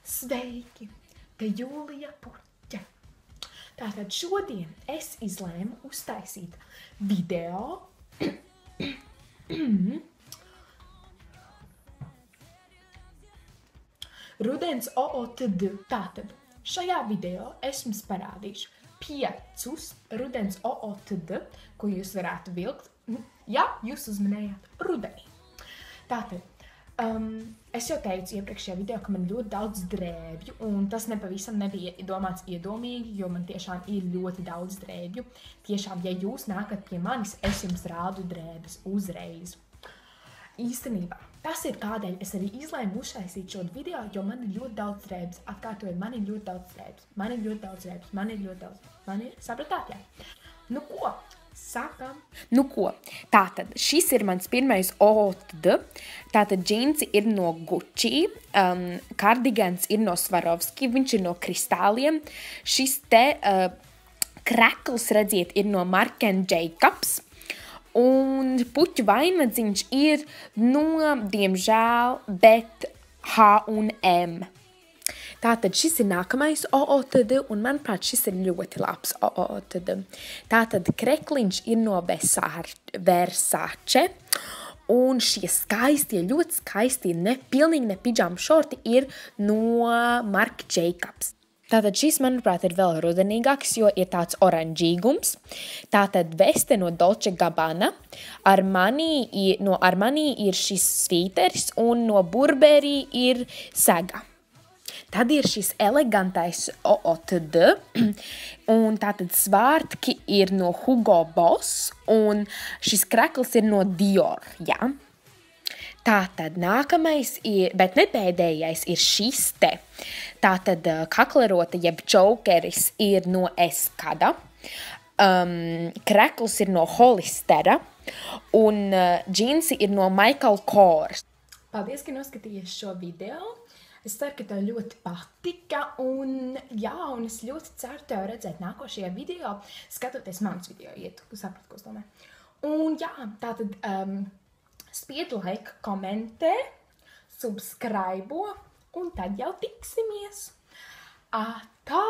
Sveiki, te Jūlija Puķa. Tātad šodien es izlēmu uztaisīt video Rudens OOTD. Tātad šajā video es jums parādīšu 5 rudens OOTD, ko jūs varētu vilkt, ja jūs uzmanējāt rudenī. Tātad, es jau teicu iepriekšējā video, ka man ļoti daudz drēbju, un tas nepavisam nebija domāts iedomīgi, jo man tiešām ir ļoti daudz drēbju. Tiešām, ja jūs nākat pie manis, es jums rādu drēbes uzreiz. Īstenībā, tas ir kādēļ es arī izlēmu uztaisīt šo video, jo man ir ļoti daudz drēbes. Atkārtoju, man ir ļoti daudz drēbes. Sapratāt, jā? Nu ko? Sākam. Nu ko, tātad šis ir mans pirmais OOTD, tātad džinsi ir no Gucci, kardigans ir no Swarovski, viņš ir no kristāliem, šis te krekls, redziet, ir no Marc & Jacobs, un puķu vainadziņš ir no, diemžēl, bet H&M. Tātad šis ir nākamais OOTD, un manuprāt, šis ir ļoti labs OOTD. Tātad krekliņš ir no Versace, un šie skaistie, ļoti skaistie, pilnīgi ne pidžāmu šorti ir no Marc & Jacobs. Tātad šis, manuprāt, ir vēl rudenīgāks, jo ir tāds oranžīgums. Tātad veste no Dolce Gabbana, no Armani ir šis svīteris, un no Burberry ir sega. Tad ir šis elegantais OOTD, un tātad svārtki ir no Hugo Boss, un šis krekls ir no Dior, jā. Tātad nākamais, bet ne pēdējais, ir šis te. Tātad kaklerota jeb čaukeris ir no Eskada, krekls ir no Hollistera, un džinsi ir no Michael Kors. Paldies, ka noskatījies šo video. Es ceru, ka tev ļoti patika, un es ļoti ceru tev redzēt nākošajā video, skatoties mans video, ja tu saprati, ko es domāju. Un tātad spied like, komentē, subscribe, un tad jau tiksimies. Tā!